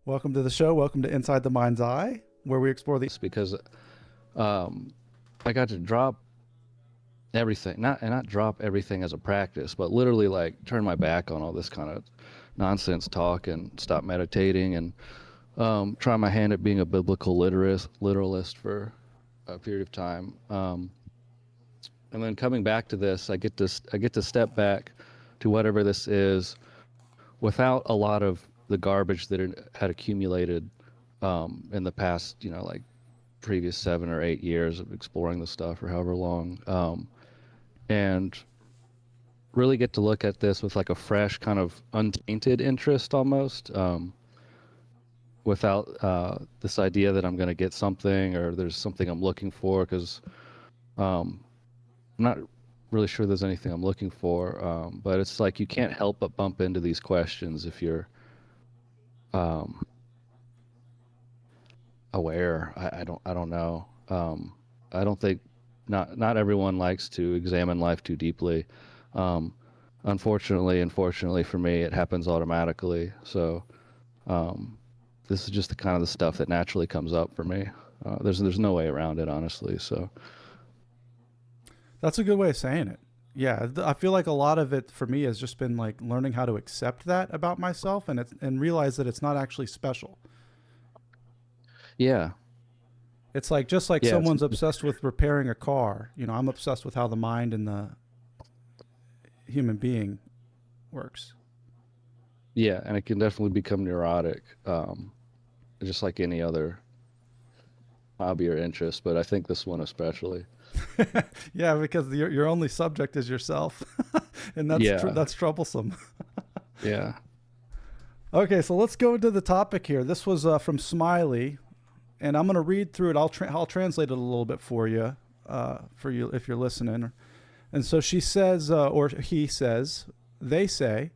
Welcome to the show. Welcome to Inside the Mind's Eye, where we explore the... Because I got to drop everything, not drop everything as a practice, but literally like turn my back on all this kind of nonsense talk and stop meditating and try my hand at being a biblical literalist for a period of time. And then coming back to this, I get to step back to whatever this is without a lot of the garbage that it had accumulated in the past, like previous 7 or 8 years of exploring the stuff or however long, and really get to look at this with like a fresh kind of untainted interest almost, without this idea that I'm going to get something or there's something I'm looking for, because I'm not really sure there's anything I'm looking for, but it's like you can't help but bump into these questions if you're aware. I don't know. I don't think not everyone likes to examine life too deeply. Unfortunately for me, it happens automatically. So this is just the kind of the stuff that naturally comes up for me. There's no way around it, honestly. So That's a good way of saying it. Yeah, I feel like a lot of it for me has just been like learning how to accept that about myself and realize that it's not actually special. yeah, It's like just like yeah, someone's obsessed with repairing a car. I'm obsessed with how the mind and the human being works. yeah, and it can definitely become neurotic, just like any other hobby or interest. But I think this one especially. Yeah, because your only subject is yourself, and Yeah, that's troublesome. yeah. Okay, so let's go into the topic here. This was from Smiley, and I'm going to read through it. I'll translate it a little bit for you if you're listening. And so she says, or he says, they say,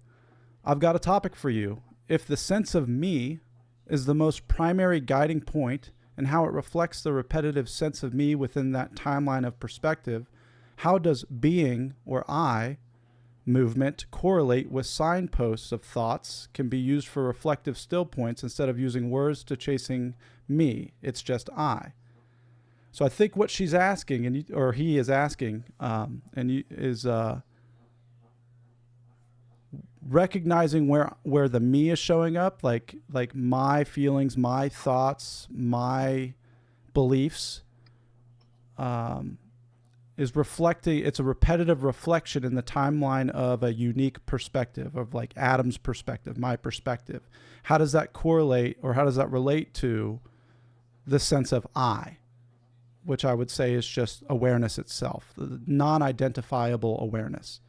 I've got a topic for you. If the sense of me is the most primary guiding point and how it reflects the repetitive sense of me within that timeline of perspective, how does being or I movement correlate with signposts of thoughts can be used for reflective still points instead of using words to chasing me? It's just I. So I think what she's asking, or he is asking, is recognizing where the me is showing up, like my feelings, my thoughts, my beliefs, is reflecting. It's a repetitive reflection in the timeline of a unique perspective, of like Adam's perspective, my perspective. How does that correlate, or how does that relate to the sense of I, which I would say is just awareness itself, the non-identifiable awareness.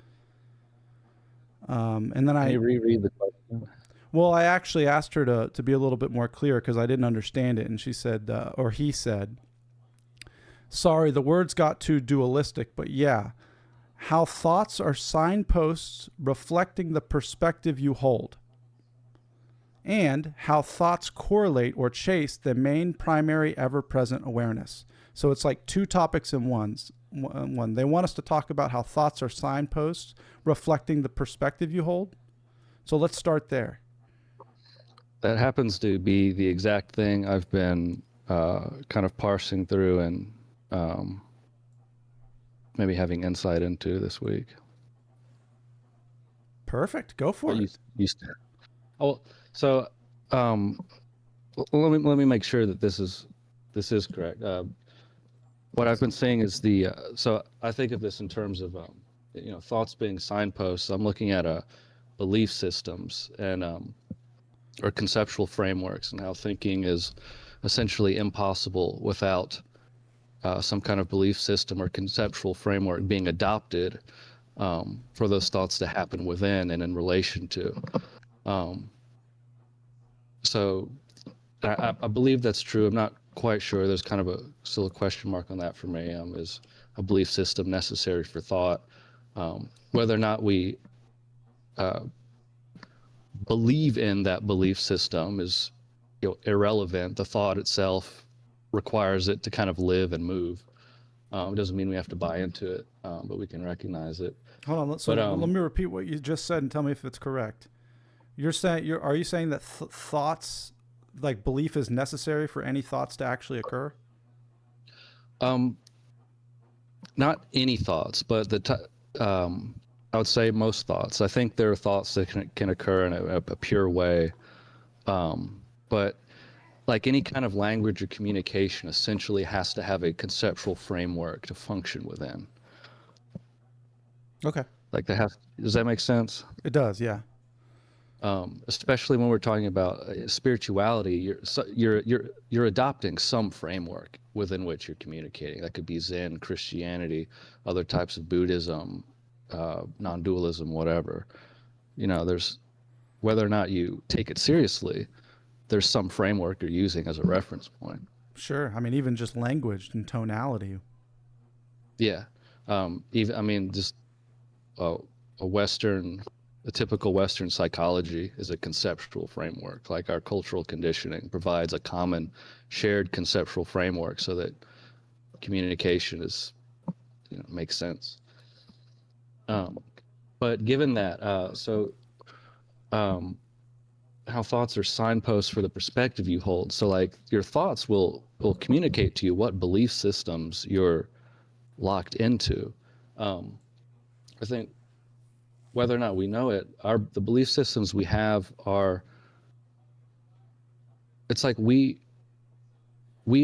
And then Can you reread the question? I actually asked her to be a little bit more clear because I didn't understand it. And she said, or he said, sorry, the words got too dualistic, but yeah, how thoughts are signposts reflecting the perspective you hold, and how thoughts correlate or chase the main primary ever-present awareness. So it's like two topics in one. They want us to talk about how thoughts are signposts reflecting the perspective you hold. So let's start there. That happens to be the exact thing I've been kind of parsing through and maybe having insight into this week. Perfect. Go for it. Oh, so let me make sure that this is correct. What I've been saying is so I think of this in terms of thoughts being signposts. I'm looking at belief systems and or conceptual frameworks, and how thinking is essentially impossible without some kind of belief system or conceptual framework being adopted for those thoughts to happen within and in relation to. So I believe that's true. I'm not quite sure. There's kind of still a question mark on that for me. Is a belief system necessary for thought? Whether or not we believe in that belief system is irrelevant. The thought itself requires it to kind of live and move. It doesn't mean we have to buy into it, but we can recognize it. Hold on. So let me repeat what you just said and tell me if it's correct. Are you saying that thoughts like belief is necessary for any thoughts to actually occur? Um, Not any thoughts, but I would say most thoughts. I think there are thoughts that can occur in a pure way, but like any kind of language or communication essentially has to have a conceptual framework to function within. Okay. Like does that make sense? It does, yeah. Especially when we're talking about spirituality, you're adopting some framework within which you're communicating. That could be Zen, Christianity, other types of Buddhism, non-dualism, whatever. There's whether or not you take it seriously, there's some framework you're using as a reference point. Sure. I mean, even just language and tonality. Yeah. Even just a a typical Western psychology is a conceptual framework. Like our cultural conditioning provides a common shared conceptual framework so that communication makes sense. But given that, how thoughts are signposts for the perspective you hold. So like your thoughts will communicate to you what belief systems you're locked into. I think whether or not we know it, the belief systems we have it's like we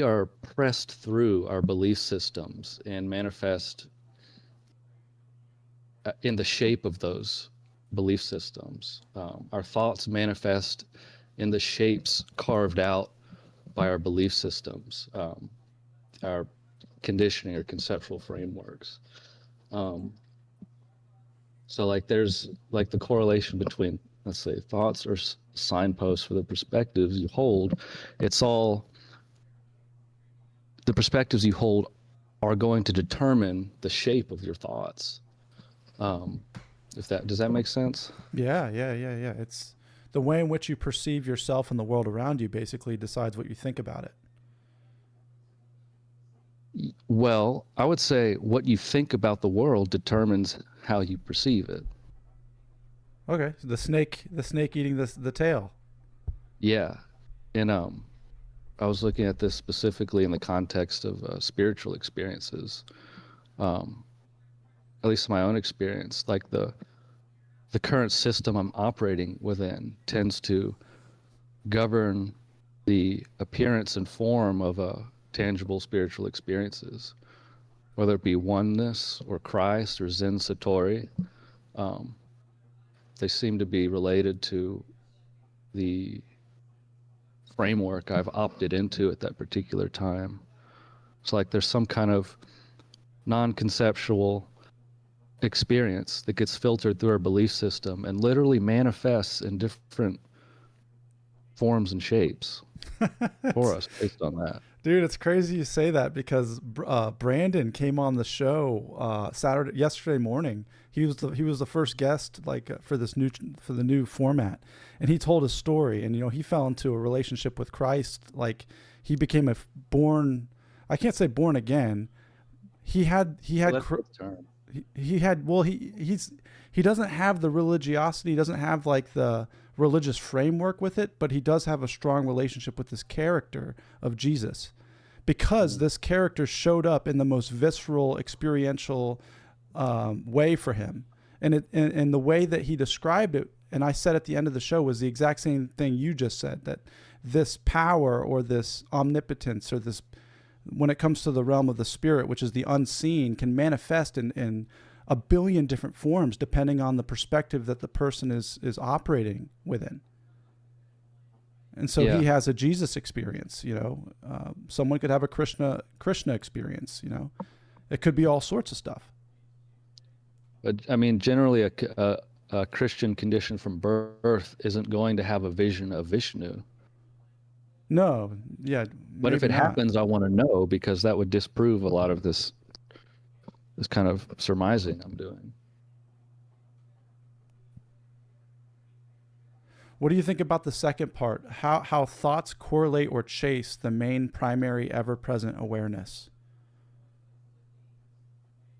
are pressed through our belief systems and manifest in the shape of those belief systems. Our thoughts manifest in the shapes carved out by our belief systems, our conditioning or conceptual frameworks. So like there's like the correlation between, let's say, thoughts or signposts for the perspectives you hold. It's all the perspectives you hold are going to determine the shape of your thoughts. Does that make sense? Yeah, yeah, yeah, yeah. It's the way in which you perceive yourself and the world around you basically decides what you think about it. Well, I would say what you think about the world determines how you perceive it. Okay, so the snake eating the tail. Yeah. And I was looking at this specifically in the context of spiritual experiences. At least my own experience, like the current system I'm operating within tends to govern the appearance and form of tangible spiritual experiences, whether it be oneness or Christ or Zen Satori. Um, they seem to be related to the framework I've opted into at that particular time. It's like there's some kind of non-conceptual experience that gets filtered through our belief system and literally manifests in different forms and shapes for us based on that. Dude, it's crazy you say that because Brandon came on the show yesterday morning. He was the first guest for the new format, and he told his story. And he fell into a relationship with Christ. Like he became I can't say born again. He had he doesn't have the religiosity. He doesn't have like the religious framework with it, but he does have a strong relationship with this character of Jesus, because this character showed up in the most visceral, experiential way for him, and the way that he described it, and I said at the end of the show, was the exact same thing you just said, that this power or this omnipotence or this, when it comes to the realm of the spirit, which is the unseen, can manifest in a billion different forms depending on the perspective that the person is operating within. And so he has a Jesus experience, someone could have a Krishna experience, it could be all sorts of stuff. But I mean, generally a Christian condition from birth isn't going to have a vision of Vishnu. No, yeah. But if it happens, I want to know, because that would disprove a lot of this kind of surmising I'm doing. What do you think about the second part? How thoughts correlate or chase the main primary ever-present awareness?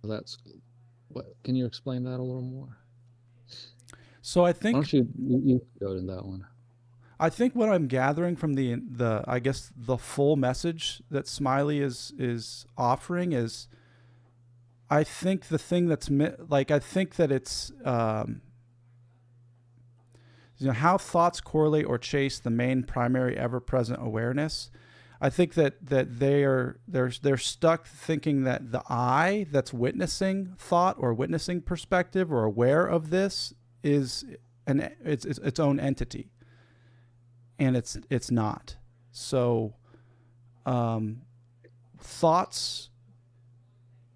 Can you explain that a little more? So I think, why don't you go to that one? I think what I'm gathering from the I guess the full message that Smiley is offering is, I think the thing that's like, I think that it's how thoughts correlate or chase the main primary ever-present awareness. I think that they're stuck thinking that the I that's witnessing thought or witnessing perspective or aware of this is its own entity, and it's not. So thoughts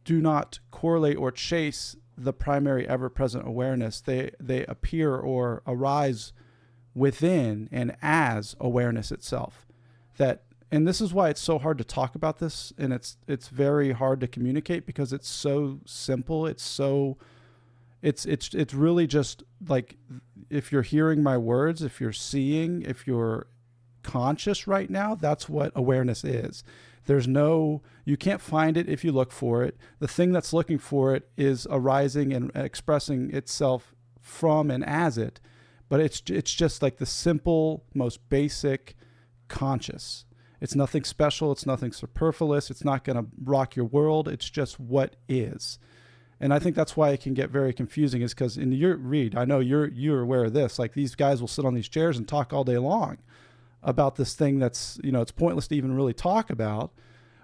do not correlate or chase the primary ever-present awareness. They appear or arise within and as awareness itself. And this is why it's so hard to talk about this, and it's very hard to communicate, because it's so simple. It's really just like, if you're hearing my words, if you're seeing, if you're conscious right now, that's what awareness is. You can't find it if you look for it. The thing that's looking for it is arising and expressing itself from and as it, but it's just like the simple, most basic conscious. It's nothing special. It's nothing superfluous. It's not going to rock your world. It's just what is. And I think that's why it can get very confusing, is because in your read, I know you're aware of this, like these guys will sit on these chairs and talk all day long about this thing that's, it's pointless to even really talk about,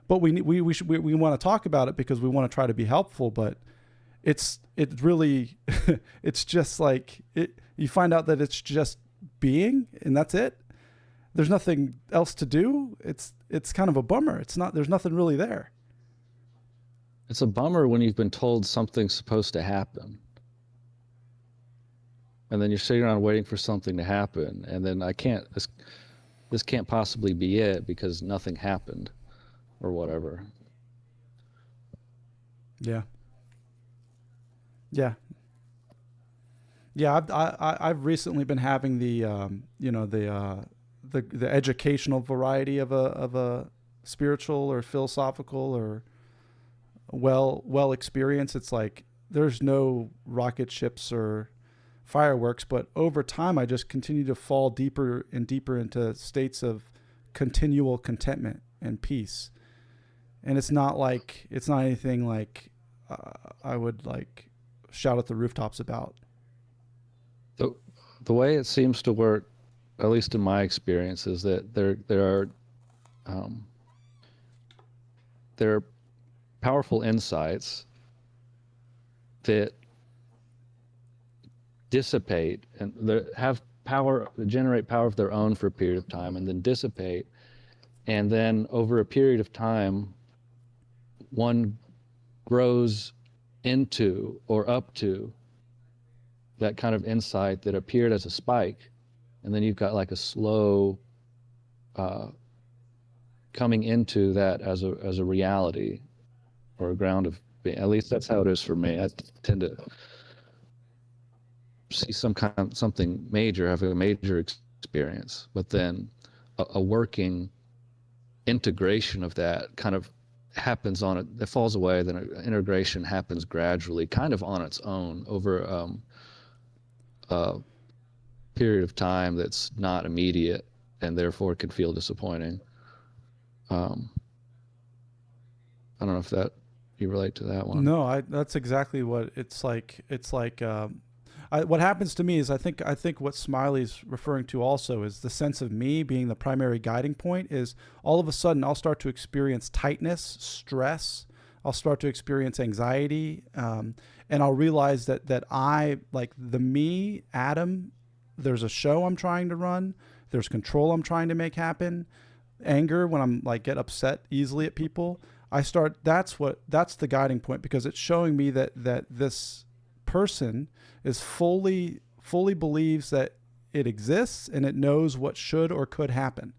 but we want to talk about it because we want to try to be helpful. But it really, it's just like you find out that it's just being, and that's it. There's nothing else to do. It's kind of a bummer. There's nothing really there. It's a bummer when you've been told something's supposed to happen, and then you're sitting around waiting for something to happen, and then this can't possibly be it because nothing happened or whatever. Yeah. I've recently been having the educational variety of a spiritual or philosophical or well experience. It's like there's no rocket ships or fireworks, but over time I just continue to fall deeper and deeper into states of continual contentment and peace. And it's not anything like I would like shout at the rooftops about. The way it seems to work, at least in my experience, is that there are powerful insights that dissipate and have power, generate power of their own for a period of time, and then dissipate, and then over a period of time one grows into or up to that kind of insight that appeared as a spike, and then you've got like a slow coming into that as a reality or a ground of being. At least that's how it is for me. I tend to see something major, have a major experience, but then a working integration of that kind of happens on it. It falls away, then an integration happens gradually, kind of on its own over a period of time that's not immediate, and therefore can feel disappointing. I don't know if that you relate to that one. No, that's exactly what it's like. It's like what happens to me is I think what Smiley's referring to also is the sense of me being the primary guiding point. Is all of a sudden I'll start to experience tightness, stress. I'll start to experience anxiety, and I'll realize that I, like the me, Adam, there's a show I'm trying to run. There's control I'm trying to make happen. Anger, when I'm like get upset easily at people, that's the guiding point, because it's showing me that this person is fully believes that it exists and it knows what should or could happen.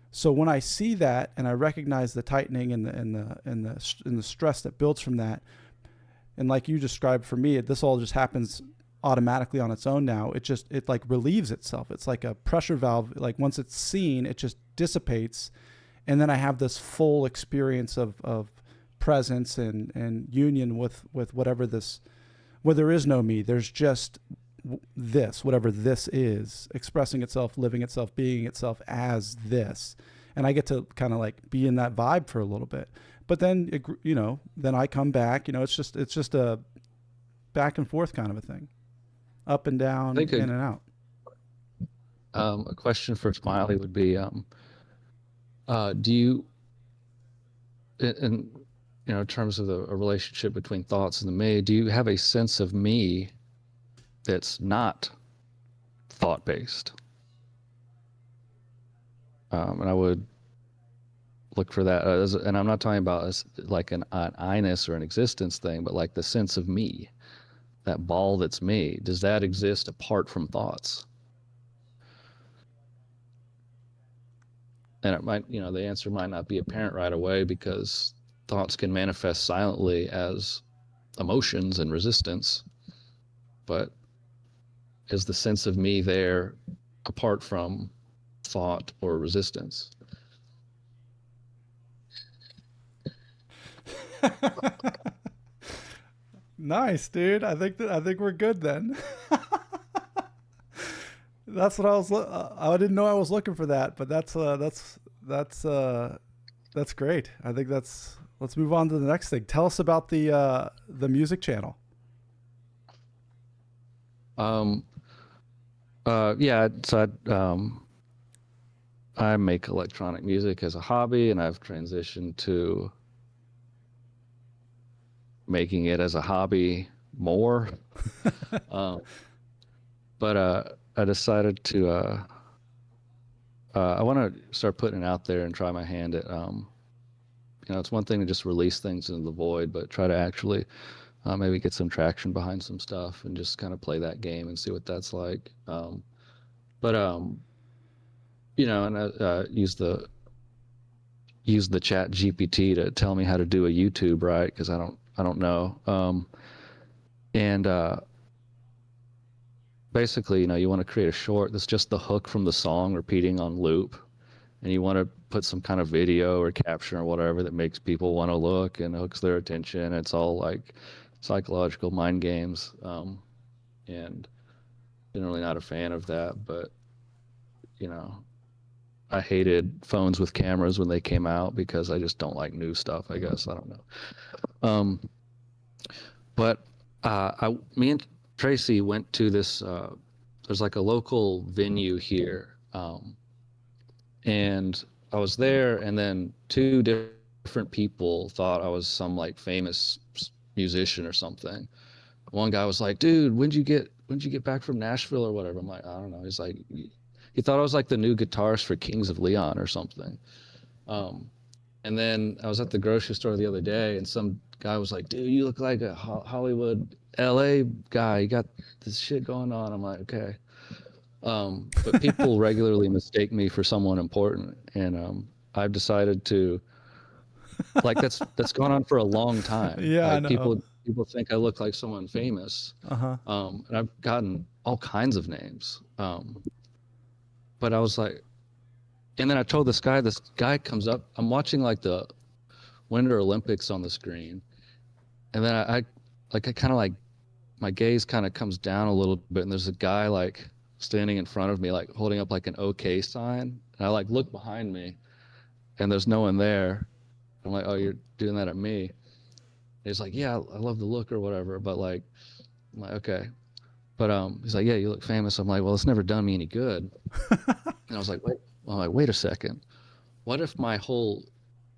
So when I see that and I recognize the tightening and the stress that builds from that, and like you described for me, this all just happens automatically on its own now. It like relieves itself. It's like a pressure valve. Like once it's seen, it just dissipates, and then I have this full experience of presence and union with whatever this, where there is no me. There's just this, whatever this is, expressing itself, living itself, being itself as this. And I get to kind of like be in that vibe for a little bit. But then, then I come back, it's just a back and forth kind of a thing, up and down, in and out. A question for Smiley would be, do you, in terms of a relationship between thoughts and the me, do you have a sense of me that's not thought-based? And I would look for that, and I'm not talking about as like an I-ness or an existence thing, but like the sense of me, that ball that's me. Does that exist apart from thoughts? And it might, the answer might not be apparent right away because thoughts can manifest silently as emotions and resistance. But is the sense of me there apart from thought or resistance? Nice, dude. I think we're good then. That's what I was. I didn't know I was looking for that, but that's great. I think let's move on to the next thing. Tell us about the music channel. Yeah. So I make electronic music as a hobby, and I've transitioned to making it as a hobby more. But I decided to I want to start putting it out there and try my hand at it's one thing to just release things into the void, but try to actually maybe get some traction behind some stuff and just kind of play that game and see what that's like. And I use the chat GPT to tell me how to do a YouTube, right? Because I don't know. Basically, you want to create a short that's just the hook from the song repeating on loop, and you want to put some kind of video or caption or whatever that makes people want to look and hooks their attention. It's all like psychological mind games, and generally not a fan of that. But I hated phones with cameras when they came out because I just don't like new stuff, I guess. I don't know. But me and Tracy went to this, there's like a local venue here. And I was there, and then two different people thought I was some like famous musician or something. One guy was like, dude, when'd you get back from Nashville or whatever? I'm like, I don't know. He's like, he thought I was like the new guitarist for Kings of Leon or something. And then I was at the grocery store the other day, and some guy was like, dude, you look like a Hollywood LA guy. You got this shit going on. I'm like, okay. But people regularly mistake me for someone important. And I've decided to, like, that's gone on for a long time. Yeah, like, I know. People think I look like someone famous. And I've gotten all kinds of names. But I was like, and then I told this guy comes up, I'm watching like the Winter Olympics on the screen. And then I kind of like, my gaze kind of comes down a little bit, and there's a guy like standing in front of me, like holding up like an OK sign. And I like look behind me, and there's no one there. I'm like, oh, you're doing that at me. And he's like, yeah, I love the look or whatever. But like, I'm like, okay. But he's like, yeah, you look famous. I'm like, well, it's never done me any good. And I was like, wait a second. What if my whole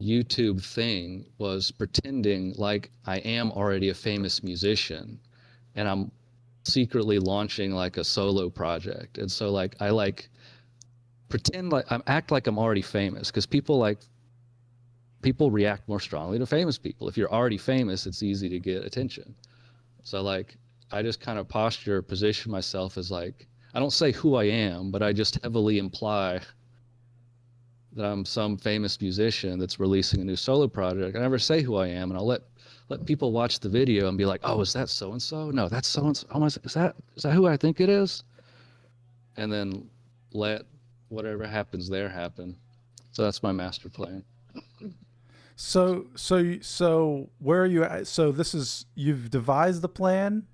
YouTube thing was pretending like I am already a famous musician, and I'm secretly launching like a solo project? And so like I like pretend like act like I'm already famous, because people react more strongly to famous people. If you're already famous, it's easy to get attention. So like I just kind of position myself as like, I don't say who I am, but I just heavily imply that I'm some famous musician that's releasing a new solo project. I never say who I am, and I'll let people watch the video and be like, oh, is that so and so? No, that's so and so. Oh, is that who I think it is? And then let whatever happens there happen. So that's my master plan. So where are you at? So you've devised the plan?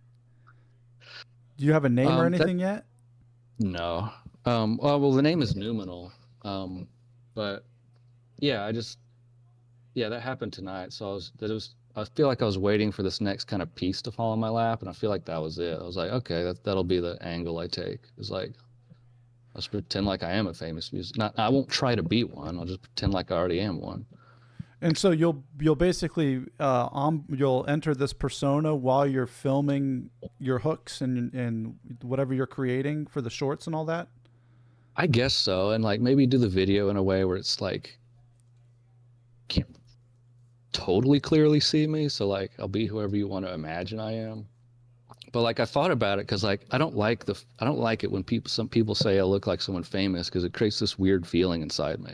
Do you have a name or That anything yet? no. Well, the name is Numinal. Um, but yeah, yeah, that happened tonight. So I feel like I was waiting for this next kind of piece to fall in my lap, and I feel like that was it. I was like, okay, that'll be the angle I take. It's like, let's pretend like I am a famous music. Not, I won't try to be one. I'll just pretend like I already am one. And so you'll basically you'll enter this persona while you're filming your hooks and whatever you're creating for the shorts and all that. I guess so, and like maybe do the video in a way where it's like can't totally clearly see me. So like I'll be whoever you want to imagine I am. But like I thought about it because like I don't like it when some people say I look like someone famous because it creates this weird feeling inside me,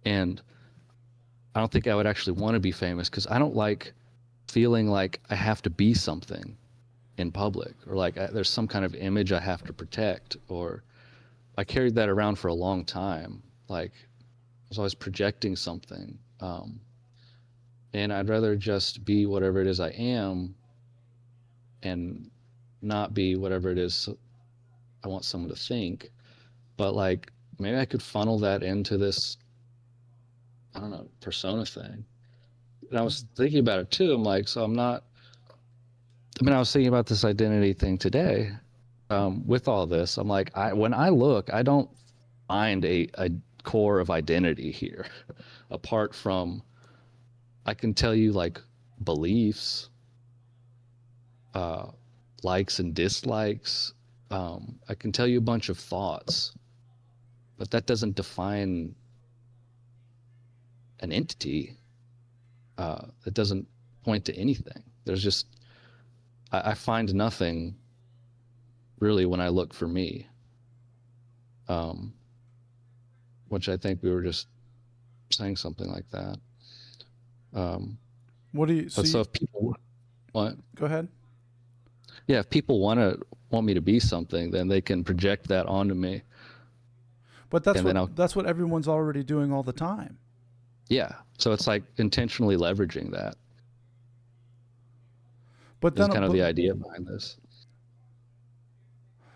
and I don't think I would actually want to be famous because I don't like feeling like I have to be something in public or like there's some kind of image I have to protect. Or I carried that around for a long time. Like I was always projecting something. And I'd rather just be whatever it is I am and not be whatever it is I want someone to think. But like maybe I could funnel that into this, I don't know, persona thing. And I was thinking about it too. I'm like, so I'm not, I mean, I was thinking about this identity thing today. With all this, I'm like, when I look, I don't find a core of identity here, apart from I can tell you like beliefs, uh, likes and dislikes. I can tell you a bunch of thoughts, but that doesn't define an entity. It doesn't point to anything. There's just I find nothing really when I look for me, um, which I think we were just saying something like that. Um, What do you but so see? if people want, Go ahead. yeah, if people want me to be something, then they can project that onto me, But and then I'll that's what everyone's already doing all the time. yeah. So it's like intentionally leveraging that But is then kind of but the idea behind this.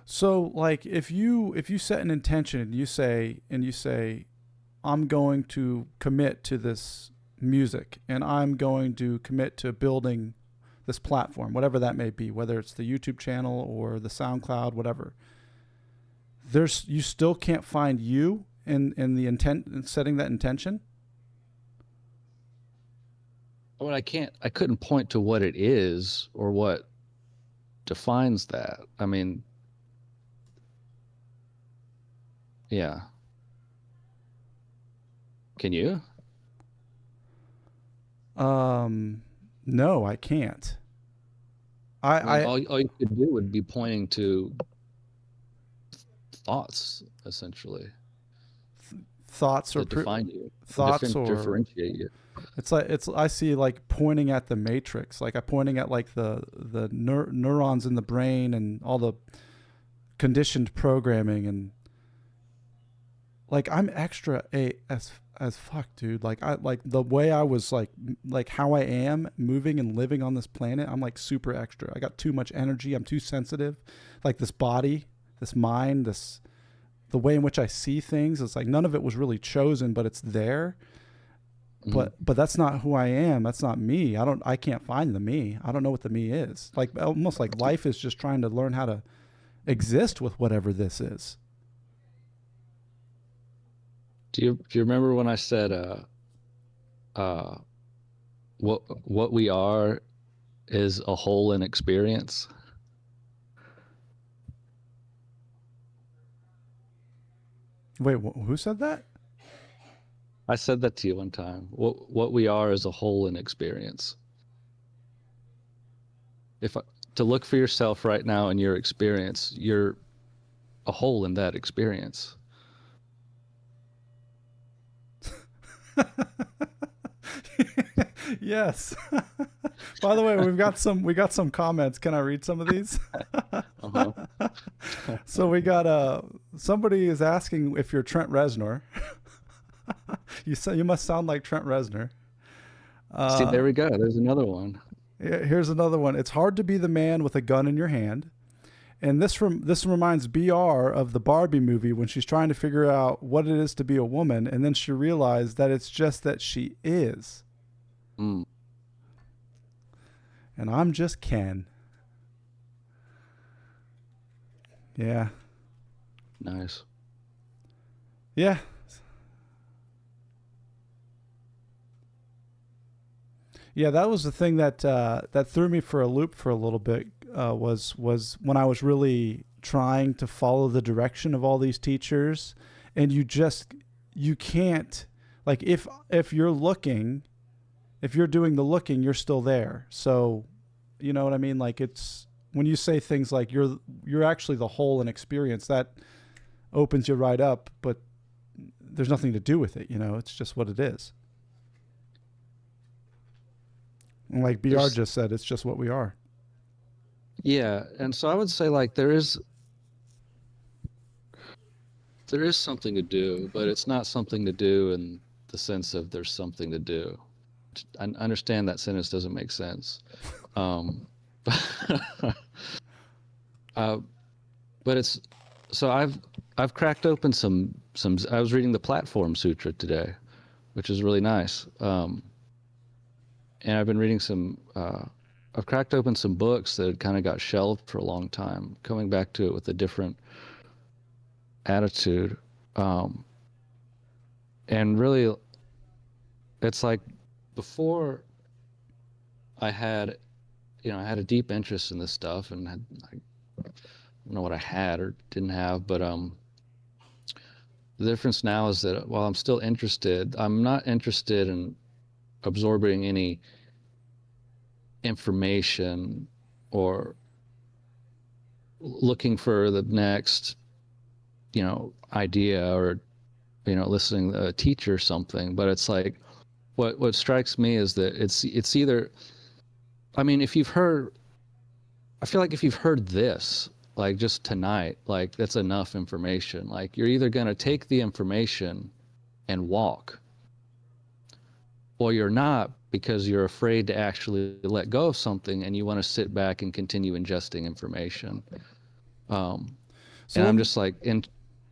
so like if you set an intention, you say I'm going to commit to this music and I'm going to commit to building this platform, whatever that may be, whether it's the YouTube channel or the SoundCloud, whatever. There's you still can't find you in the intent in setting that intention. But I couldn't point to what it is or what defines that. I mean, yeah. Can you? No, I can't. I mean, I all you could do would be pointing to thoughts, essentially, thoughts or that define you, thoughts or differentiate you. it's like it's I see like pointing at the matrix, like I'm pointing at like the neurons in the brain and all the conditioned programming and like I'm extra a as fuck, dude. Like I like the way I was like how I am moving and living on this planet. I'm like super extra. I got too much energy. I'm too sensitive. Like this body, this mind, this the way in which I see things. It's like none of it was really chosen, but it's there. Mm-hmm. But that's not who I am. That's not me. I can't find the me. I don't know what the me is. Like almost like life is just trying to learn how to exist with whatever this is. Do you remember when I said uh, what we are is a whole in experience? Wait, who said that? I said that to you one time. What we are is a whole in experience. If I, to look for yourself right now in your experience, you're a whole in that experience. Yes. By the way, we got some comments. Can I read some of these? Uh-huh. So we got somebody is asking if you're Trent Reznor. You must sound like Trent Reznor. See, there we go. There's another one. Here's another one. It's hard to be the man with a gun in your hand And this reminds BR of the Barbie movie when she's trying to figure out what it is to be a woman, and then she realized that it's just that she is. Mm. And I'm just Ken. Yeah. Nice. Yeah. Yeah, that was the thing that that threw me for a loop for a little bit. Was when I was really trying to follow the direction of all these teachers, and you can't, like, if you're looking, if you're doing the looking, you're still there. So, you know what I mean? Like, it's when you say things like you're actually the whole and experience, that opens you right up, but there's nothing to do with it. You know, it's just what it is. And like BR just said, it's just what we are. Yeah, and so I would say like there is something to do, but it's not something to do in the sense of there's something to do. I understand that sentence doesn't make sense. Um, uh, but it's so I've cracked open some I was reading the Platform Sutra today, which is really nice. And I've been reading some I've cracked open some books that kind of got shelved for a long time, coming back to it with a different attitude. And really, it's like before I had, I had a deep interest in this stuff, and I don't know what I had or didn't have, but the difference now is that while I'm still interested, I'm not interested in absorbing any information or looking for the next, idea or, listening to a teacher or something. But it's like, what strikes me is that it's either, I mean, I feel like if you've heard this, like just tonight, like that's enough information. Like you're either going to take the information and walk, or you're not, because you're afraid to actually let go of something and you want to sit back and continue ingesting information. And I'm just like,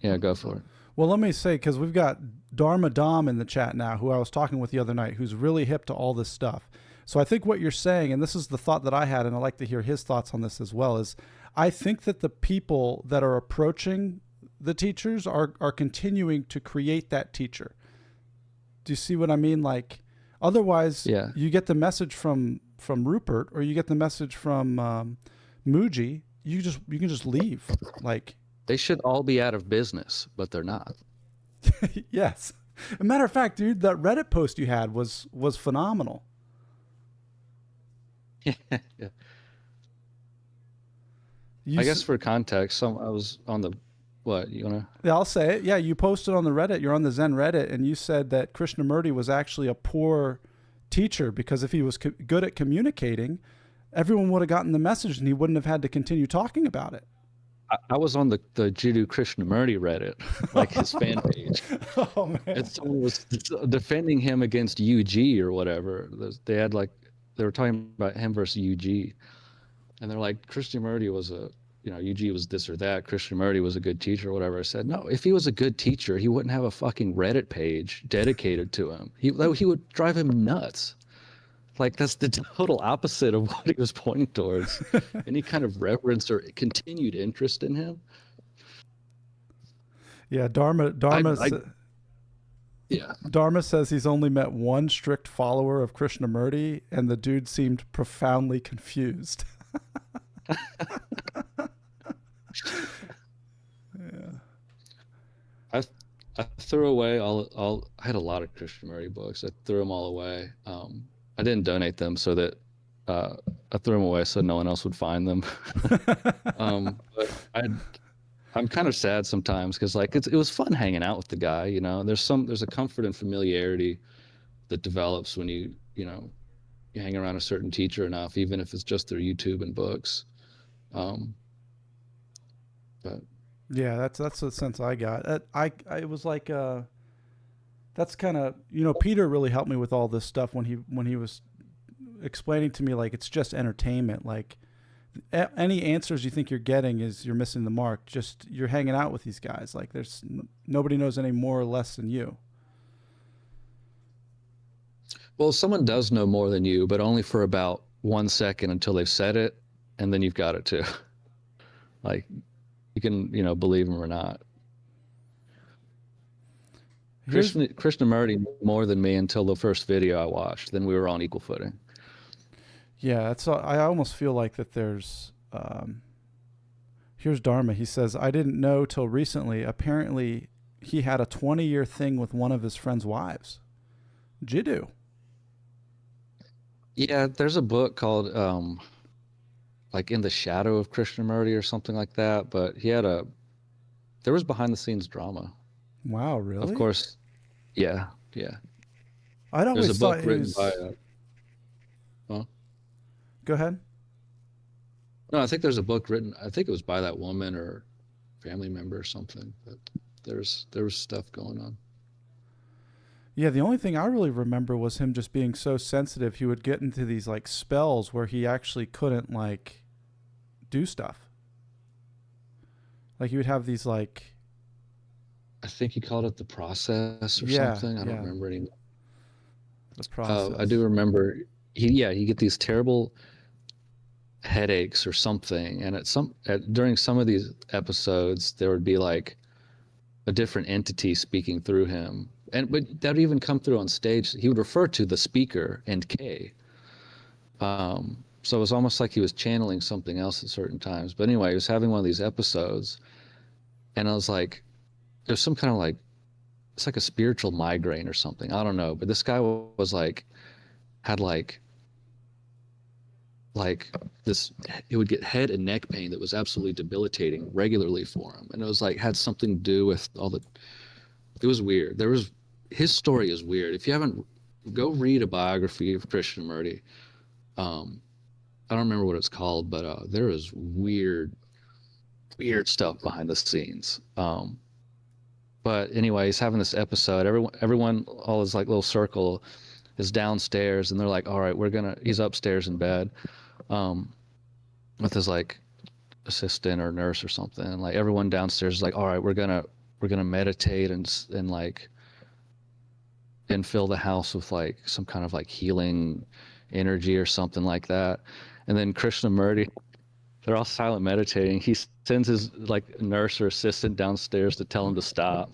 yeah, go for it. Well, let me say, because we've got Dharma Dom in the chat now, who I was talking with the other night, who's really hip to all this stuff. So I think what you're saying, and this is the thought that I had, and I'd like to hear his thoughts on this as well, is I think that the people that are approaching the teachers are continuing to create that teacher. Do you see what I mean? Like, otherwise, yeah, you get the message from Rupert, or you get the message from Muji, you can just leave. Like, they should all be out of business, but they're not. Yes. As a matter of fact, dude, that Reddit post you had was phenomenal. Yeah. I guess for context, I was on the, what, you wanna? Yeah, I'll say it. Yeah, you posted on the Reddit, you're on the Zen Reddit, and you said that Krishnamurti was actually a poor teacher, because if he was good at communicating, everyone would have gotten the message and he wouldn't have had to continue talking about it. I was on the Jiddu Krishnamurti Reddit, like his fan page. Oh, man. And someone was defending him against UG or whatever. They had they were talking about him versus UG. And they're like, Krishnamurti was UG was this or that. Krishnamurti was a good teacher or whatever. I said, no, if he was a good teacher, he wouldn't have a fucking Reddit page dedicated to him. He would drive him nuts. Like, that's the total opposite of what he was pointing towards. Any kind of reverence or continued interest in him. Yeah, yeah. Dharma says he's only met one strict follower of Krishnamurti, and the dude seemed profoundly confused. Yeah. I threw away I had a lot of Krishnamurti books. I threw them all away. I didn't donate them, so that I threw them away so no one else would find them. But I'm kind of sad sometimes, because like it was fun hanging out with the guy. There's a comfort and familiarity that develops when you hang around a certain teacher enough, even if it's just their YouTube and books. But yeah, that's the sense I got. I was like, that's kind of, Peter really helped me with all this stuff when he was explaining to me, like, it's just entertainment. Like, any answers you think you're getting is you're missing the mark. Just you're hanging out with these guys. Like nobody knows any more or less than you. Well, someone does know more than you, but only for about 1 second until they've said it, and then you've got it too. Like you can, believe them or not. Krishnamurti knew more than me until the first video I watched. Then we were on equal footing. Yeah, I almost feel like that there's. Here's Dharma. He says, I didn't know till recently. Apparently, he had a 20-year thing with one of his friend's wives. Jiddu. Yeah, there's a book called like In the Shadow of Krishnamurti or something like that. But there was behind the scenes drama. Wow, really? Of course. Yeah. I'd always There's a book thought written by. Go ahead. No, I think there's a book written. I think it was by that woman or family member or something. But there was stuff going on. Yeah, the only thing I really remember was him just being so sensitive. He would get into these like spells where he actually couldn't like do stuff. Like he would have these like. I think he called it the process or something. I don't remember anymore. The process. I do remember. He'd get these terrible headaches or something, and during some of these episodes, there would be like a different entity speaking through him, but that would even come through on stage. He would refer to the speaker and K. So it was almost like he was channeling something else at certain times. But anyway, he was having one of these episodes, and I was like, there's some kind of like, it's like a spiritual migraine or something. I don't know. But this guy was like, had like this, he would get head and neck pain that was absolutely debilitating regularly for him. And it was like, had something to do with it was weird. His story is weird. If you haven't, go read a biography of Krishnamurti. I don't remember what it's called, but there is weird stuff behind the scenes. But anyway, he's having this episode. Everyone, all his like little circle is downstairs, and they're like, all right, he's upstairs in bed, with his like assistant or nurse or something. And like everyone downstairs is like, all right, we're gonna meditate and like, and fill the house with like some kind of like healing energy or something like that. And then Krishnamurti, they're all silent meditating. He sends his like nurse or assistant downstairs to tell him to stop.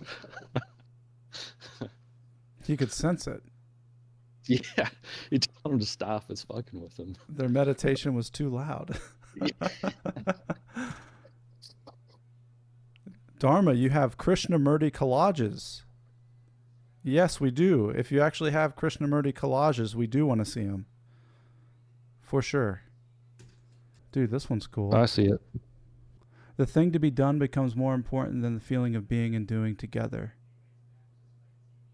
He could sense it. Yeah, he told him to stop. It's fucking with him. Their meditation was too loud. Dharma, you have Krishnamurti collages. Yes, we do. If you actually have Krishnamurti collages, we do want to see them. For sure. Dude, this one's cool. I see it. The thing to be done becomes more important than the feeling of being and doing together.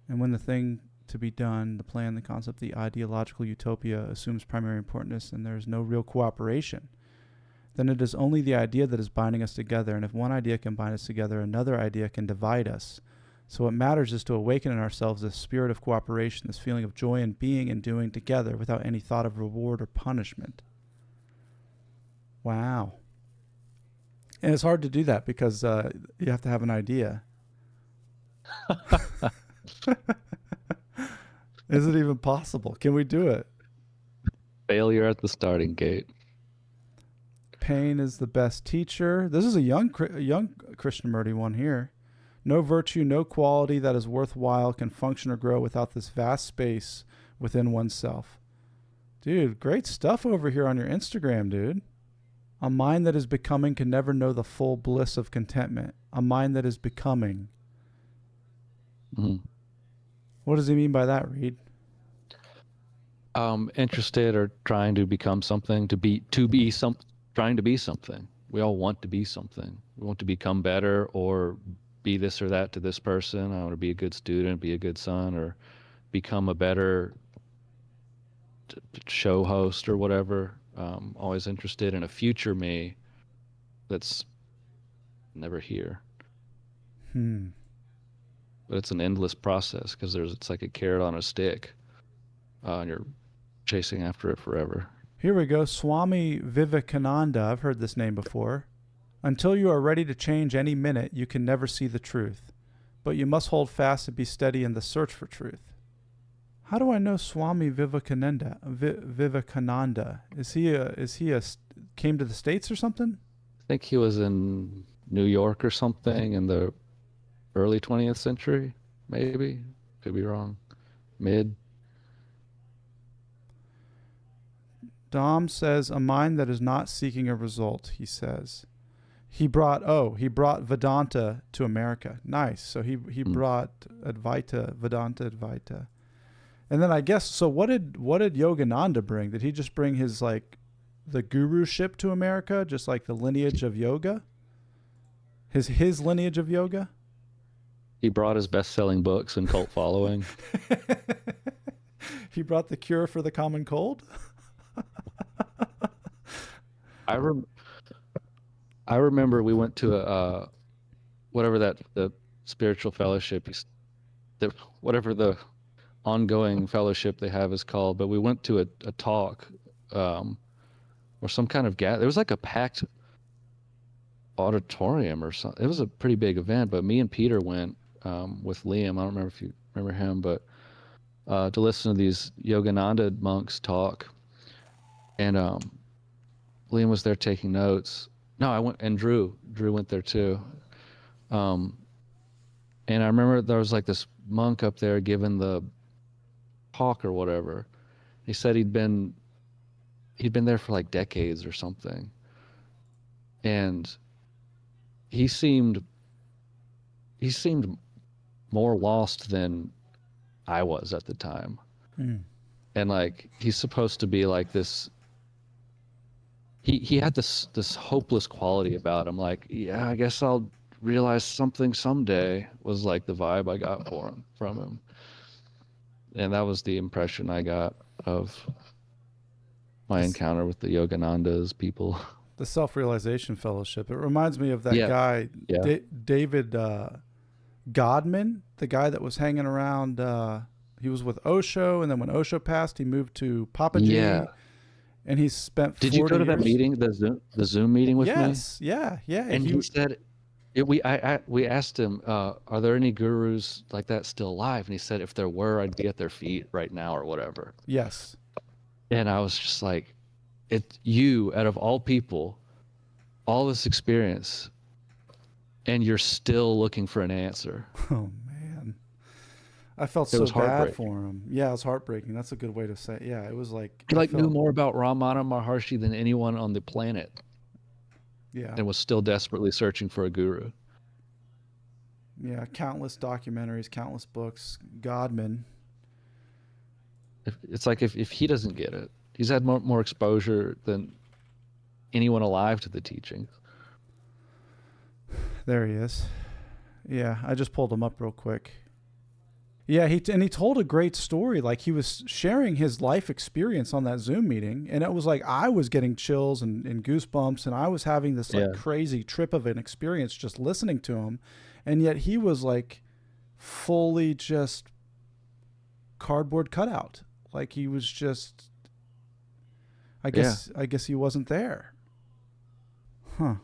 And when the thing to be done, the plan, the concept, the ideological utopia assumes primary importance and there is no real cooperation, then it is only the idea that is binding us together. And if one idea can bind us together, another idea can divide us. So what matters is to awaken in ourselves this spirit of cooperation, this feeling of joy in being and doing together without any thought of reward or punishment. Wow. And it's hard to do that because you have to have an idea. Is it even possible? Can we do it? Failure at the starting gate. Pain is the best teacher. This is a young Krishnamurti one here. No virtue, no quality that is worthwhile can function or grow without this vast space within oneself. Dude, great stuff over here on your Instagram, dude. A mind that is becoming can never know the full bliss of contentment. A mind that is becoming. Mm-hmm. What does he mean by that, Reed? Interested or trying to become something, trying to be something. We all want to be something. We want to become better or be this or that to this person. I want to be a good student, be a good son, or become a better show host or whatever. Always interested in a future me that's never here. But it's an endless process because it's like a carrot on a stick, and you're chasing after it forever. Here we go. Swami Vivekananda. I've heard this name before. Until you are ready to change any minute, you can never see the truth. But you must hold fast and be steady in the search for truth. How do I know Swami Vivekananda? Vivekananda. Is he came to the States or something? I think he was in New York or something in the early 20th century, maybe. Could be wrong. Mid. Dom says, a mind that is not seeking a result, he says. He brought Vedanta to America. Nice. So he brought Vedanta Advaita. And then I guess, so what did Yogananda bring? Did he just bring his, like, the guruship to America, just like the lineage of yoga? His lineage of yoga? He brought his best-selling books and cult following. He brought the cure for the common cold? I remember we went to a whatever the spiritual fellowship, whatever the ongoing fellowship they have is called, but we went to a talk or some kind of there was like a packed auditorium or something. It was a pretty big event, but me and Peter went with Liam. I don't remember if you remember him, but to listen to these Yogananda monks talk. And Liam was there taking notes. No, I went, and Drew went there too. And I remember there was like this monk up there giving the talk or whatever. He said he'd been there for like decades or something. And he seemed more lost than I was at the time. And like, he's supposed to be like this, he had this hopeless quality about him. Like, yeah, I guess I'll realize something someday, was like the vibe I got from him. And that was the impression I got of my encounter with the Yoganandas people. The Self-Realization Fellowship. It reminds me of that guy, David Godman, the guy that was hanging around. He was with Osho, and then when Osho passed, he moved to Papaji. Yeah. And he spent 40 Did you go to years. that meeting, the Zoom meeting with me? Yes, yeah. And he said, we asked him, are there any gurus like that still alive? And he said, if there were, I'd be at their feet right now or whatever. Yes. And I was just like, you, out of all people, all this experience, and you're still looking for an answer. Oh, man. I felt so bad for him. Yeah, it was heartbreaking. That's a good way to say it. Yeah, it was like... He knew more about Ramana Maharshi than anyone on the planet. Yeah. And was still desperately searching for a guru. Yeah, countless documentaries, countless books. Godman. It's like if he doesn't get it, he's had more exposure than anyone alive to the teachings. There he is. Yeah, I just pulled him up real quick. Yeah, he told a great story. Like, he was sharing his life experience on that Zoom meeting, and it was like I was getting chills and goosebumps, and I was having this like crazy trip of an experience just listening to him, and yet he was like fully just cardboard cutout. Like, he was just, I guess he wasn't there. Huh.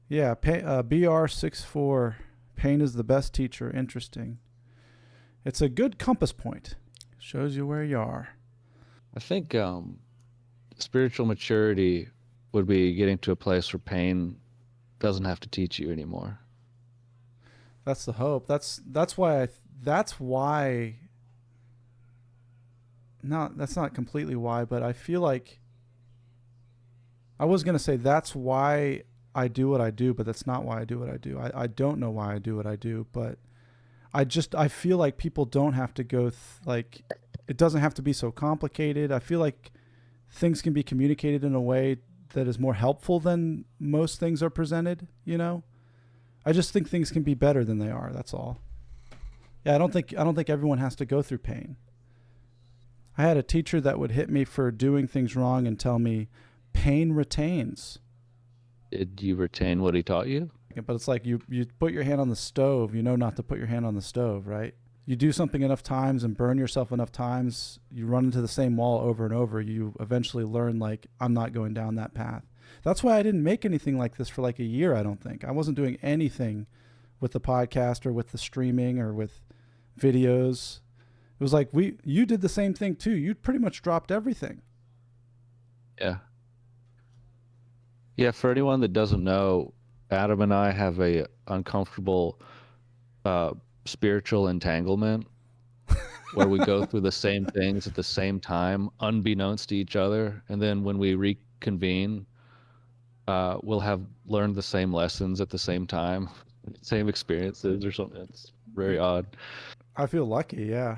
Yeah, BR64, pain is the best teacher. Interesting. It's a good compass point. Shows you where you are. I think spiritual maturity would be getting to a place where pain doesn't have to teach you anymore. That's the hope. That's why. No, that's not completely why, but I feel like I was going to say that's why I do what I do, but that's not why I do what I do. I don't know why I do what I do, but I feel like people don't have to go, like, it doesn't have to be so complicated. I feel like things can be communicated in a way that is more helpful than most things are presented, you know? I just think things can be better than they are, that's all. Yeah, I don't think everyone has to go through pain. I had a teacher that would hit me for doing things wrong and tell me, pain retains. Did you retain what he taught you? But it's like you put your hand on the stove, you know not to put your hand on the stove, right? you do something enough times and burn yourself enough times, you run into the same wall over and over, you eventually learn, like, I'm not going down that path. That's why I didn't make anything like this for like a year, I don't think. I wasn't doing anything with the podcast or with the streaming or with videos. It was like you did the same thing too. You pretty much dropped everything. Yeah. Yeah, for anyone that doesn't know, Adam and I have a uncomfortable spiritual entanglement where we go through the same things at the same time, unbeknownst to each other. And then when we reconvene, we'll have learned the same lessons at the same time, same experiences or something. It's very odd. I feel lucky, yeah.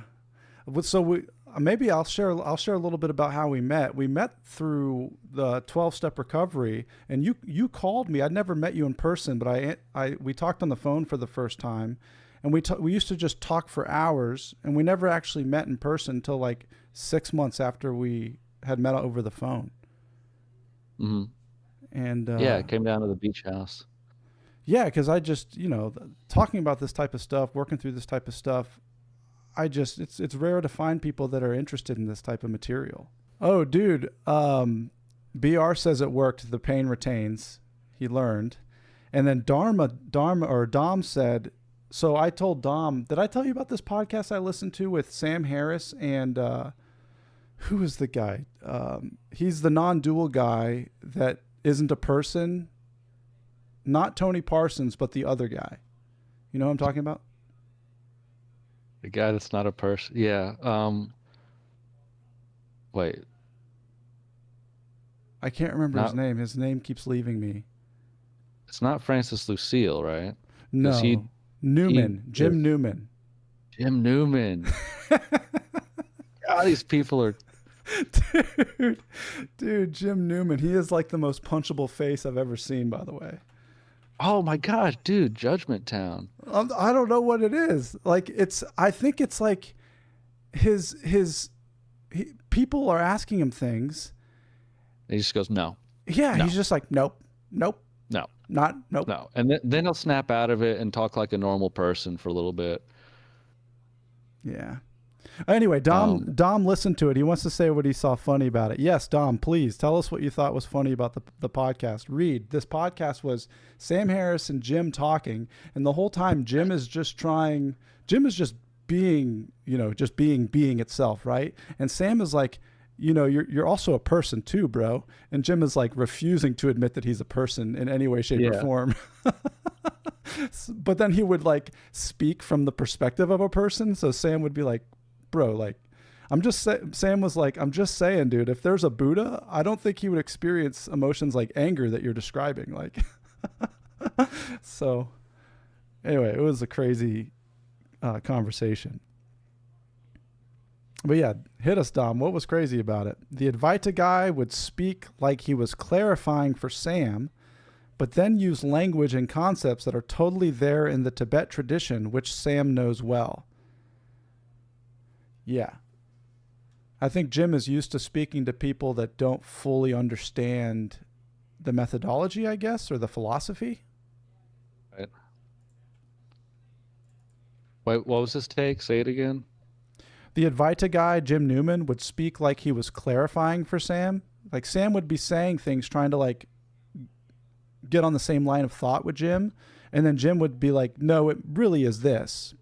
So maybe I'll share a little bit about how we met. We met through the 12-step recovery, and you called me. I'd never met you in person, but we talked on the phone for the first time, and we used to just talk for hours, and we never actually met in person until like 6 months after we had met over the phone. Mm-hmm. And yeah, it came down to the beach house. Yeah, because I just, talking about this type of stuff, working through this type of stuff, it's rare to find people that are interested in this type of material. Oh, dude, BR says it worked. The pain retains. He learned. And then Dom said, so I told Dom, did I tell you about this podcast I listened to with Sam Harris and who is the guy? He's the non-dual guy that isn't a person. Not Tony Parsons, but the other guy. You know what I'm talking about? The guy that's not a person. Yeah. Wait. I can't remember his name. His name keeps leaving me. It's not Francis Lucille, right? No. Newman. Jim Newman. Jim Newman. God, these people are... Dude, Jim Newman. He is like the most punchable face I've ever seen, by the way. Oh my gosh, dude, Judgment Town. I don't know what it is. Like I think it's like people are asking him things. And he just goes, no. Yeah, no. He's just like, nope. No. Nope. No. And then he'll snap out of it and talk like a normal person for a little bit. Yeah. Anyway, Dom listened to it. He wants to say what he saw funny about it. Yes, Dom, please tell us what you thought was funny about the podcast. This podcast was Sam Harris and Jim talking, and the whole time Jim is just being, being itself, right? And Sam is like, you're also a person too, bro. And Jim is like refusing to admit that he's a person in any way, shape, or form. But then he would like speak from the perspective of a person. So Sam would be like, bro, like, Sam was like, I'm just saying, dude, if there's a Buddha, I don't think he would experience emotions like anger that you're describing. Like, so anyway, it was a crazy conversation. But yeah, hit us, Dom. What was crazy about it? The Advaita guy would speak like he was clarifying for Sam, but then use language and concepts that are totally there in the Tibet tradition, which Sam knows well. Yeah. I think Jim is used to speaking to people that don't fully understand the methodology, I guess, or the philosophy. Right. Wait, what was his take? Say it again. The Advaita guy, Jim Newman, would speak like he was clarifying for Sam. Like Sam would be saying things, trying to like get on the same line of thought with Jim. And then Jim would be like, no, it really is this.